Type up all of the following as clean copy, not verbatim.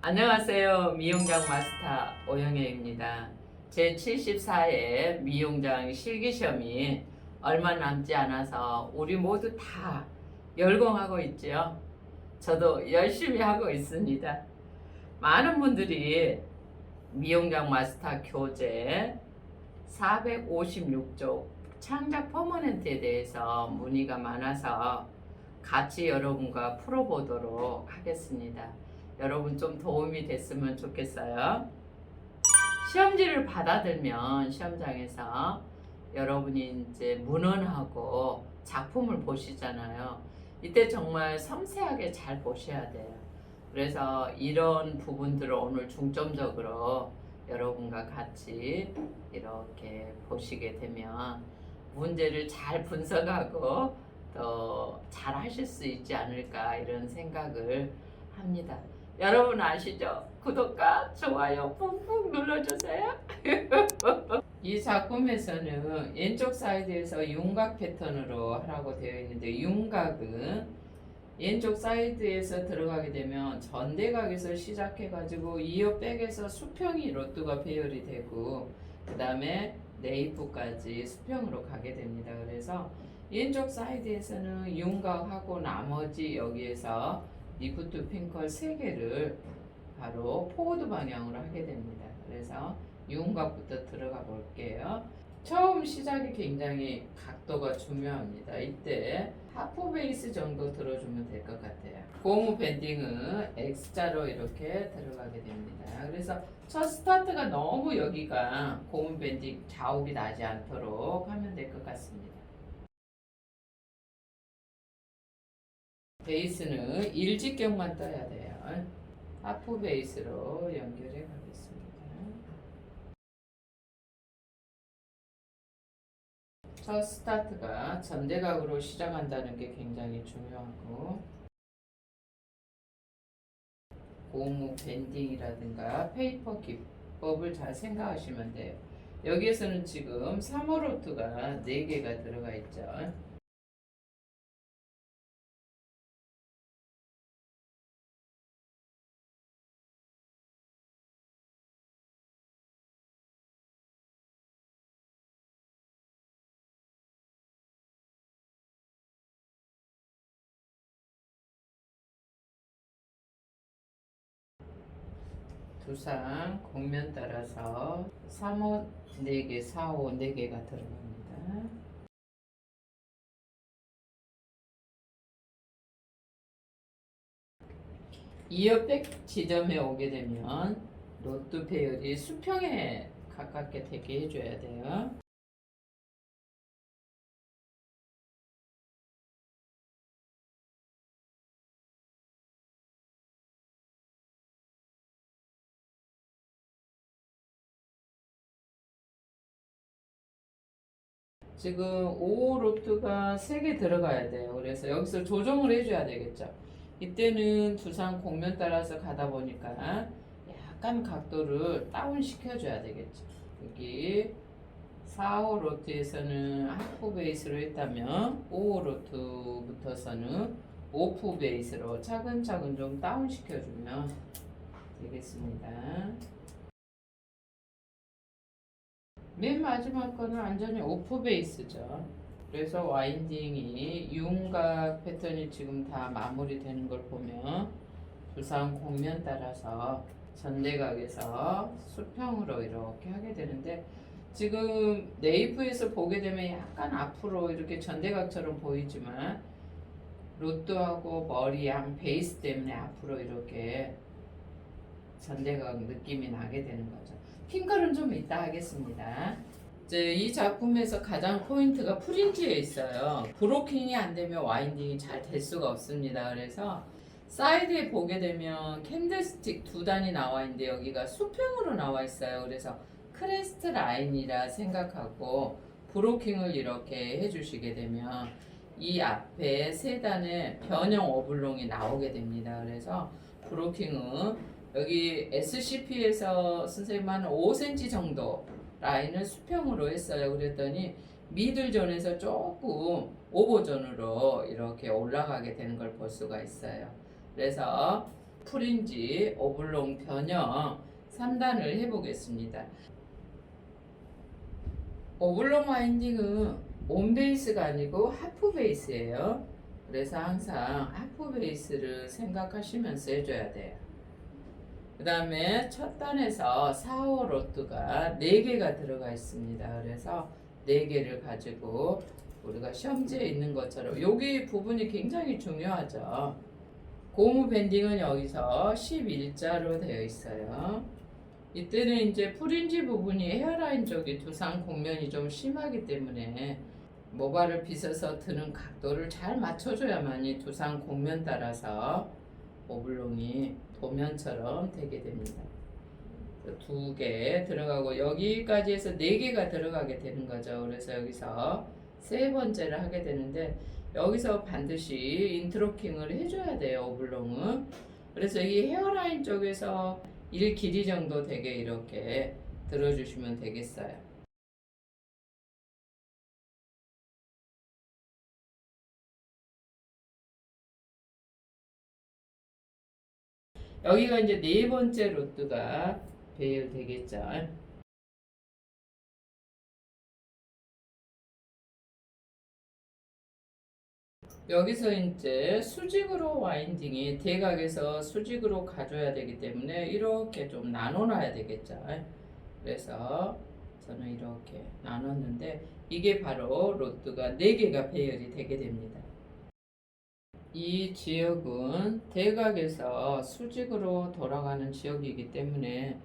안녕하세요. 미용장 마스터 오영애입니다. 제74회 미용장 실기시험이 얼마 남지 않아서 우리 모두 다 열공하고 있죠. 저도 열심히 하고 있습니다. 많은 분들이 미용장 마스터 교재 456쪽 창작 퍼머넨트에 대해서 문의가 많아서 같이 여러분과 풀어보도록 하겠습니다. 여러분 좀 도움이 됐으면 좋겠어요. 시험지를 받아들면 시험장에서 여러분이 이제 문헌하고 작품을 보시잖아요. 이때 정말 섬세하게 잘 보셔야 돼요. 그래서 이런 부분들을 오늘 중점적으로 여러분과 같이 이렇게 보시게 되면 문제를 잘 분석하고 또 잘 하실 수 있지 않을까 이런 생각을 합니다. 여러분 아시죠? 구독과 좋아요 꾹꾹 눌러주세요. 이 작품에서는 왼쪽 사이드에서 윤곽 패턴으로 하라고 되어 있는데, 윤곽은 왼쪽 사이드에서 들어가게 되면 전대각에서 시작해가지고 이어백에서 수평이 로뚜가 배열이 되고 그 다음에 네이프까지 수평으로 가게 됩니다. 그래서 왼쪽 사이드에서는 윤곽하고 나머지 여기에서 리프트 핑컬 3개를 바로 포워드 방향으로 하게 됩니다. 그래서 윤곽부터 들어가 볼게요. 처음 시작이 굉장히 각도가 중요합니다. 이때 하프 베이스 정도 들어주면 될 것 같아요. 고무 밴딩은 X자로 이렇게 들어가게 됩니다. 그래서 첫 스타트가 너무 여기가 고무 밴딩 자욱이 나지 않도록 하면 될 것 같습니다. 베이스는 일직경만 떠야 돼요. 하프 베이스로 연결해 가겠습니다. 첫 스타트가 전대각으로 시작한다는 게 굉장히 중요하고, 고무 밴딩이라든가 페이퍼 기법을 잘 생각하시면 돼요. 여기에서는 지금 3호 로트가 4개가 들어가 있죠. 두상 곡면 따라서 3호 4개, 4호 4개가 들어갑니다. 이어백 지점에 오게 되면 로트 배열이 수평에 가깝게 되게 해줘야 돼요. 지금 5호 로트가 3개 들어가야 돼요. 그래서 여기서 조정을 해줘야 되겠죠. 이때는 두상 곡면 따라서 가다 보니까 약간 각도를 다운 시켜줘야 되겠죠. 여기 4호 로트에서는 하프 베이스로 했다면 5호 로트부터서는 오프 베이스로 차근차근 좀 다운 시켜주면 되겠습니다. 맨 마지막 거는 완전히 오프 베이스죠. 그래서 와인딩이 윤곽 패턴이 지금 다 마무리되는 걸 보면 두상 곡면 따라서 전대각에서 수평으로 이렇게 하게 되는데, 지금 네이프에서 보게 되면 약간 앞으로 이렇게 전대각처럼 보이지만 로또하고 머리 양 베이스 때문에 앞으로 이렇게 전대각 느낌이 나게 되는 거죠. 핑컬은 좀 이따 하겠습니다. 이제 이 작품에서 가장 포인트가 프린지에 있어요. 브로킹이 안 되면 와인딩이 잘 될 수가 없습니다. 그래서 사이드에 보게 되면 캔들스틱 2단이 나와 있는데 여기가 수평으로 나와 있어요. 그래서 크레스트 라인이라 생각하고 브로킹을 이렇게 해주시게 되면 이 앞에 3단의 변형 오블롱이 나오게 됩니다. 그래서 브로킹은 여기 SCP에서 선생님 한 5cm 정도 라인을 수평으로 했어요. 그랬더니 미들존에서 조금 오버존으로 이렇게 올라가게 되는 걸 볼 수가 있어요. 그래서 풀인지 오블롱 변형 3단을 해보겠습니다. 오블롱 와인딩은 온 베이스가 아니고 하프 베이스예요. 그래서 항상 하프 베이스를 생각하시면서 해줘야 돼요. 그 다음에 첫 단에서 4호 로트가 4개가 들어가 있습니다. 그래서 4개를 가지고 우리가 시험지에 있는 것처럼 여기 부분이 굉장히 중요하죠. 고무 밴딩은 여기서 11자로 되어 있어요. 이때는 이제 풀인지 부분이 헤어라인 쪽이 두상 곡면이 좀 심하기 때문에 모발을 빗어서 드는 각도를 잘 맞춰줘야만이 두상 곡면 따라서 오블롱이 도면처럼 되게 됩니다. 2개 들어가고 여기까지 해서 4개가 들어가게 되는 거죠. 그래서 여기서 세 번째를 하게 되는데 여기서 반드시 인트로킹을 해줘야 돼요. 오블롱은. 그래서 이 헤어라인 쪽에서 1 길이 정도 되게 이렇게 들어주시면 되겠어요. 여기가 이제 4번째 로트가 배열되겠죠. 여기서 이제 수직으로 와인딩이 대각에서 수직으로 가줘야 되기 때문에 이렇게 좀 나눠놔야 되겠죠. 그래서 저는 이렇게 나눴는데 이게 바로 로트가 4개가 배열이 되게 됩니다. 이 지역은 대각에서 수직으로 돌아가는 지역이기 때문에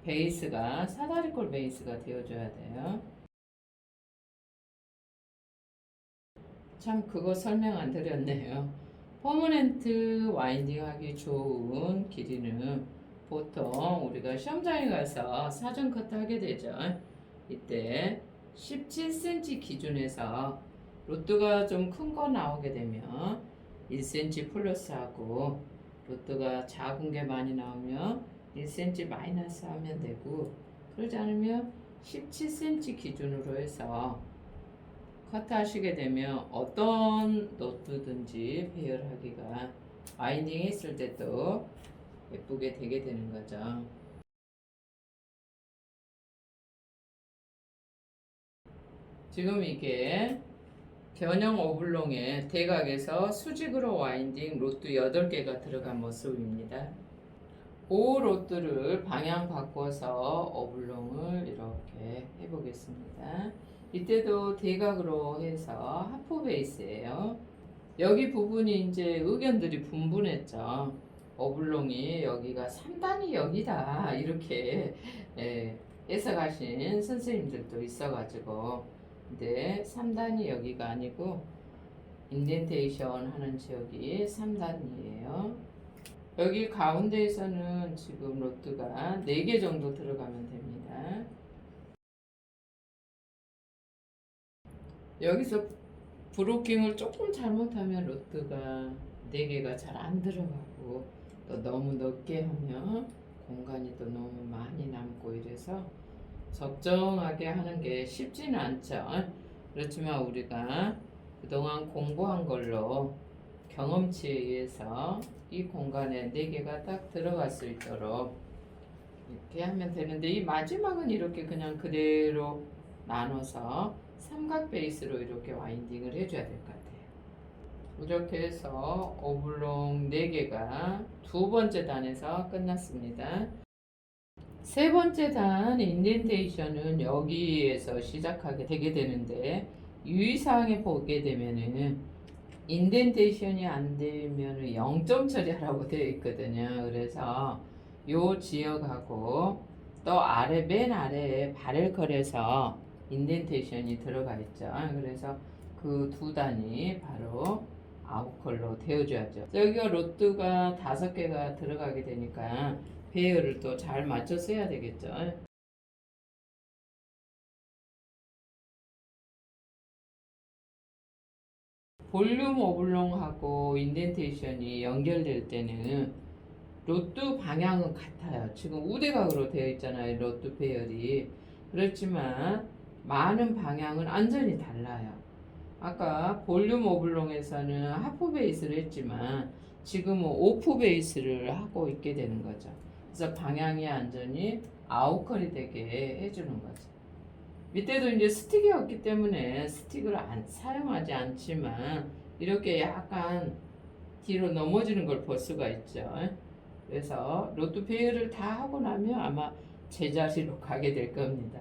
베이스가 사다리꼴 베이스가 되어줘야 돼요. 참 그거 설명 안 드렸네요. 퍼머넨트 와인딩 하기 좋은 길이는 보통 우리가 시험장에 가서 사전 커트 하게 되죠. 이때 17cm 기준에서 로트가 좀 큰 거 나오게 되면 1cm 플러스하고 로트가 작은 게 많이 나오면 1cm 마이너스 하면 되고 그러지 않으면 17cm 기준으로 해서 커트 하시게 되면 어떤 노트든지 배열하기가 와인딩 했을 때도 예쁘게 되게 되는 거죠. 지금 이게 변형 오블롱에 대각에서 수직으로 와인딩 로트 8개가 들어간 모습입니다. 그 로트를 방향 바꿔서 오블롱을 이렇게 해보겠습니다. 이때도 대각으로 해서 하프 베이스예요. 여기 부분이 이제 의견들이 분분했죠. 오블롱이 여기가 3단이 여기다 이렇게 해석하신 선생님들도 있어가지고 근데 3단이 여기가 아니고 인덴테이션 하는 지역이 3단이에요. 여기 가운데에서는 지금 로트가 4개 정도 들어가면 됩니다. 여기서 브로킹을 조금 잘못하면 로트가 4개가 잘 안 들어가고 또 너무 넓게 하면 공간이 또 너무 많이 남고 이래서 적정하게 하는 게 쉽지는 않죠. 그렇지만 우리가 그동안 공부한 걸로 경험치에 의해서 이 공간에 4개가 딱 들어갈 수 있도록 이렇게 하면 되는데 이 마지막은 이렇게 그냥 그대로 나눠서 삼각 베이스로 이렇게 와인딩을 해줘야 될 것 같아요. 이렇게 해서 오블롱 4개가 2번째 단에서 끝났습니다. 3번째 단 인덴테이션은 여기에서 시작하게 되게 되는데 유의사항에 보게 되면은 인덴테이션이 안 되면 0점 처리하라고 되어 있거든요. 그래서 요 지역하고 또 아래 맨 아래에 바렐컬에서 인덴테이션이 들어가 있죠. 그래서 그 2단이 바로 아웃컬로 되어줘야죠. 여기가 로트가 5개가 들어가게 되니까 배열을 또 잘 맞춰서 해야 되겠죠. 볼륨 오블롱하고 인덴테이션이 연결될 때는 로트 방향은 같아요. 지금 우대각으로 되어 있잖아요. 로트 배열이. 그렇지만 많은 방향은 완전히 달라요. 아까 볼륨 오블롱에서는 하프 베이스를 했지만 지금은 오프 베이스를 하고 있게 되는 거죠. 그래서 방향이 완전히 아웃컬이 되게 해주는 거죠. 밑에도 이제 스틱이 없기 때문에 스틱을 사용하지 않지만 이렇게 약간 뒤로 넘어지는 걸 볼 수가 있죠. 그래서 로또 배열을 다 하고 나면 아마 제자리로 가게 될 겁니다.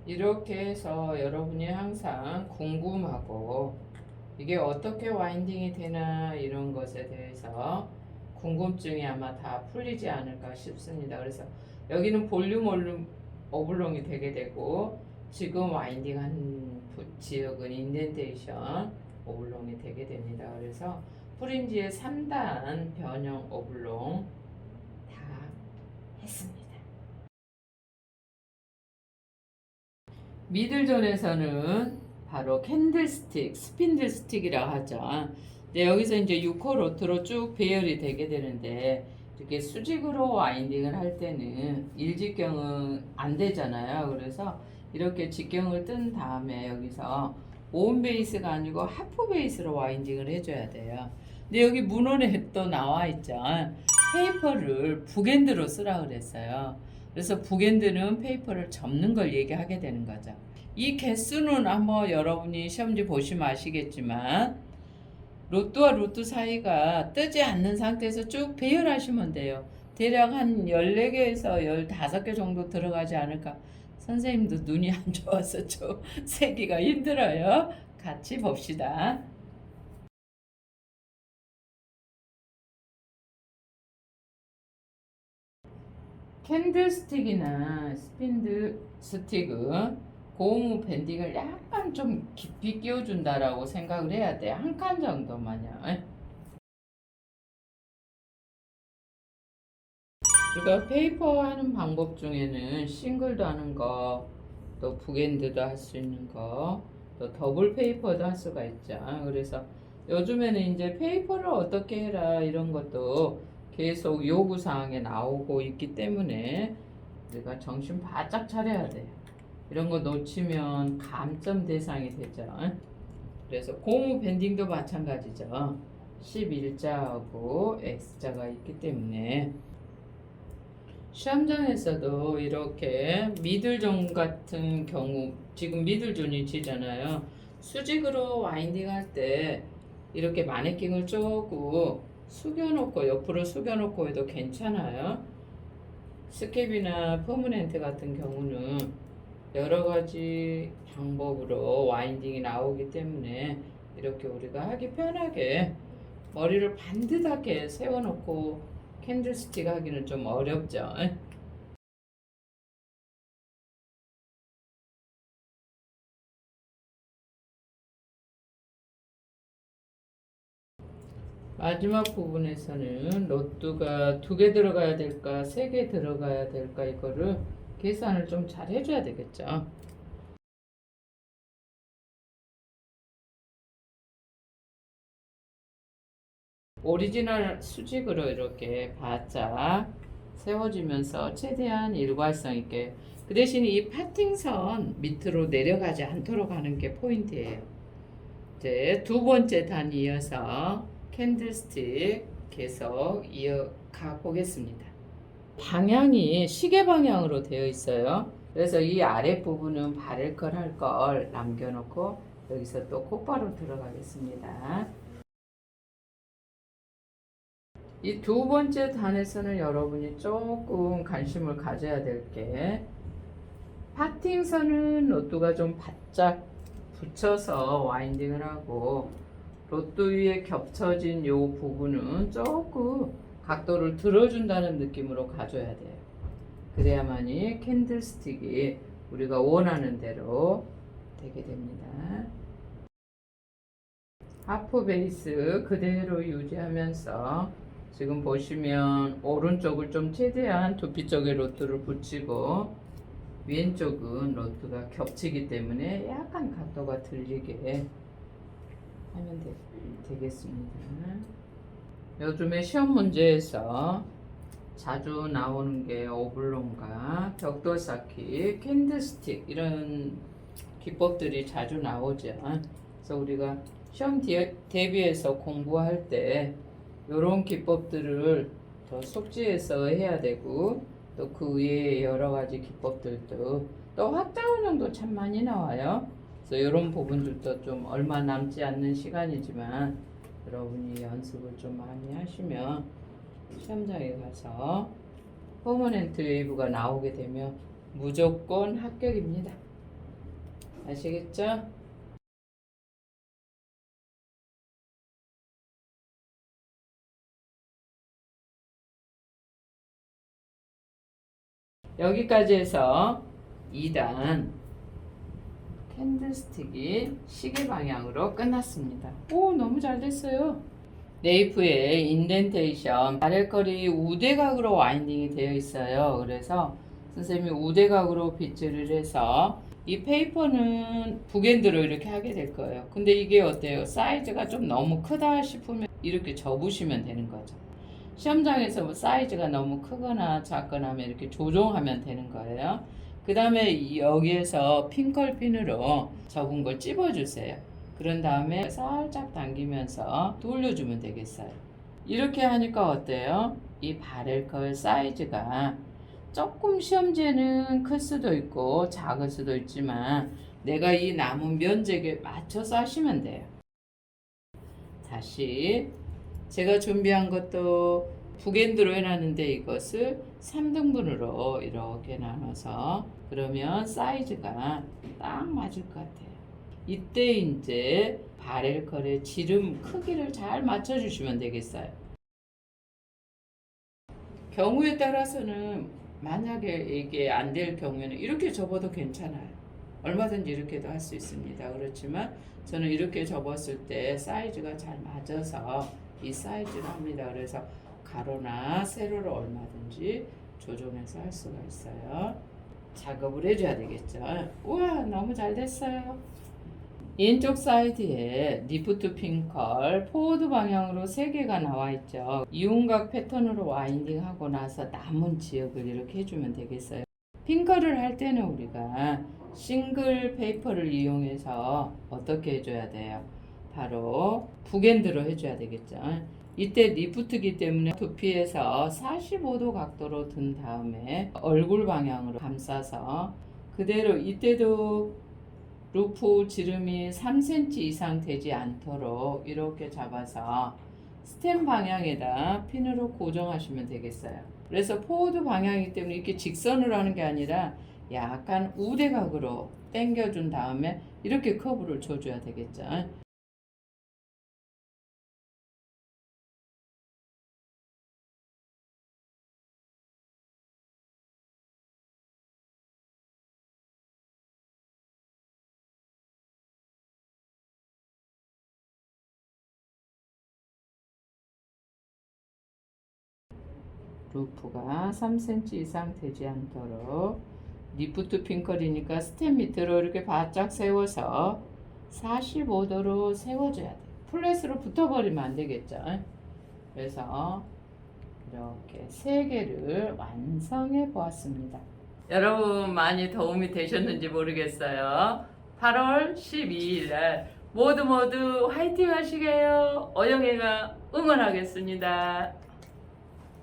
이렇게 해서 여러분이 항상 궁금하고 이게 어떻게 와인딩이 되나 이런 것에 대해서 궁금증이 아마 다 풀리지 않을까 싶습니다. 그래서 여기는 볼륨 오블롱이 되게 되고 지금 와인딩한 지역은 인덴테이션 오블롱이 되게 됩니다. 그래서 프린지의 3단 변형 오블롱 다 했습니다. 미들존에서는 바로 캔들스틱, 스핀들 스틱이라고 하죠. 근데 여기서 이제 6호 로트로 쭉 배열이 되게 되는데 이렇게 수직으로 와인딩을 할 때는 일직경은 안 되잖아요. 그래서 이렇게 직경을 뜬 다음에 여기서 온 베이스가 아니고 하프 베이스로 와인딩을 해줘야 돼요. 근데 여기 문헌에 또 나와 있죠. 페이퍼를 북엔드로 쓰라 그랬어요. 그래서 북엔드는 페이퍼를 접는 걸 얘기하게 되는 거죠. 이 개수는 한번 여러분이 시험지 보시면 아시겠지만 로또와 로또 사이가 뜨지 않는 상태에서 쭉 배열하시면 돼요. 대략 한 14개에서 15개 정도 들어가지 않을까. 선생님도 눈이 안 좋아서 좀 세기가 힘들어요. 같이 봅시다. 캔들스틱이나 스핀드 스틱은 고무 밴딩을 약간 좀 깊이 끼워준다라고 생각을 해야 돼. 한 칸 정도만요. 우리가 페이퍼 하는 방법 중에는 싱글도 하는 거, 또 북엔드도 할 수 있는 거, 또 더블 페이퍼도 할 수가 있죠. 그래서 요즘에는 이제 페이퍼를 어떻게 해라 이런 것도 계속 요구사항에 나오고 있기 때문에 우리가 정신 바짝 차려야 돼요. 이런 거 놓치면 감점 대상이 되죠. 그래서 고무 밴딩도 마찬가지죠. 11자하고 X자가 있기 때문에 시험장에서도 이렇게 미들존 같은 경우 지금 미들존이 지잖아요. 수직으로 와인딩 할 때 이렇게 마네킹을 조금 숙여놓고 옆으로 숙여놓고 해도 괜찮아요. 스캡이나 퍼머넨트 같은 경우는 여러 가지 방법으로 와인딩이 나오기 때문에 이렇게 우리가 하기 편하게 머리를 반듯하게 세워놓고 캔들스틱 하기는 좀 어렵죠. 마지막 부분에서는 로뚜가 2개 들어가야 될까 3개 들어가야 될까 이거를 계산을 좀 잘 해줘야 되겠죠. 오리지널 수직으로 이렇게 바짝 세워지면서 최대한 일관성 있게 그 대신 이 파팅선 밑으로 내려가지 않도록 하는 게 포인트예요. 이제 두 번째 단 이어서 캔들스틱 계속 이어가 보겠습니다. 방향이 시계 방향으로 되어 있어요. 그래서 이 아랫부분은 바를 걸 할 걸 남겨놓고 여기서 또 곧바로 들어가겠습니다. 이 두 번째 단에서는 여러분이 조금 관심을 가져야 될 게 파팅선은 로뚜가 좀 바짝 붙여서 와인딩을 하고 로뚜 위에 겹쳐진 요 부분은 조금 각도를 들어준다는 느낌으로 가져야 돼요. 그래야만이 캔들스틱이 우리가 원하는 대로 되게 됩니다. 하프 베이스 그대로 유지하면서 지금 보시면 오른쪽을 좀 최대한 두피 쪽에 로뚜를 붙이고 왼쪽은 로뚜가 겹치기 때문에 약간 각도가 들리게 하면 되겠습니다. 요즘에 시험 문제에서 자주 나오는 게 오블롱과 벽돌 쌓기, 캔들스틱 이런 기법들이 자주 나오죠. 그래서 우리가 시험 대비해서 공부할 때 요런 기법들을 더 숙지해서 해야 되고, 또 그 외에 여러 가지 기법들도 또 확장 운영도 참 많이 나와요. 그래서 이런 부분들도 좀 얼마 남지 않는 시간이지만 여러분이 연습을 좀 많이 하시면 시험장에 가서 퍼머넨트 웨이브가 나오게 되면 무조건 합격입니다. 아시겠죠? 여기까지 해서 2단 캔들스틱이 시계 방향으로 끝났습니다. 오, 너무 잘 됐어요. 네이프의 인덴테이션 바렐컬이 우대각으로 와인딩이 되어 있어요. 그래서 선생님이 우대각으로 빗질을 해서 이 페이퍼는 북엔드로 이렇게 하게 될 거예요. 근데 이게 어때요? 사이즈가 좀 너무 크다 싶으면 이렇게 접으시면 되는 거죠. 시험장에서 뭐 사이즈가 너무 크거나 작거나 하면 이렇게 조정하면 되는 거예요. 그 다음에 여기에서 핑컬핀으로 접은 걸 찝어주세요. 그런 다음에 살짝 당기면서 돌려주면 되겠어요. 이렇게 하니까 어때요? 이 바렐컬 사이즈가 조금 시험지에는 클 수도 있고 작을 수도 있지만 내가 이 남은 면적에 맞춰서 하시면 돼요. 다시 제가 준비한 것도 북엔드로 해놨는데 이것을 3등분으로 이렇게 나눠서 그러면 사이즈가 딱 맞을 것 같아요. 이때 이제 바렐컬의 지름 크기를 잘 맞춰주시면 되겠어요. 경우에 따라서는 만약에 이게 안 될 경우에는 이렇게 접어도 괜찮아요. 얼마든지 이렇게도 할 수 있습니다. 그렇지만 저는 이렇게 접었을 때 사이즈가 잘 맞아서 이 사이즈를 합니다. 그래서 가로나 세로를 얼마든지 조정해서 할 수가 있어요. 작업을 해줘야 되겠죠. 우와, 너무 잘 됐어요. 왼쪽 사이드에 리프트 핑컬 포워드 방향으로 3개가 나와 있죠. 이윤각 패턴으로 와인딩 하고 나서 남은 지역을 이렇게 해주면 되겠어요. 핑컬을 할 때는 우리가 싱글 페이퍼를 이용해서 어떻게 해줘야 돼요? 바로 북엔드로 해줘야 되겠죠. 이때 리프트기 때문에 두피에서 45도 각도로 든 다음에 얼굴 방향으로 감싸서 그대로 이때도 루프 지름이 3cm 이상 되지 않도록 이렇게 잡아서 스템 방향에다 핀으로 고정하시면 되겠어요. 그래서 포워드 방향이기 때문에 이렇게 직선으로 하는 게 아니라 약간 우대각으로 당겨준 다음에 이렇게 커브를 줘줘야 되겠죠. 루프가 3cm 이상 되지 않도록 리프트 핑컬이니까 스텝 밑으로 이렇게 바짝 세워서 45도로 세워줘야 돼요. 플랫으로 붙어버리면 안 되겠죠. 그래서 이렇게 3개를 완성해 보았습니다. 여러분 많이 도움이 되셨는지 모르겠어요. 8월 12일 날 모두 화이팅 하시게요. 어영이가 응원하겠습니다.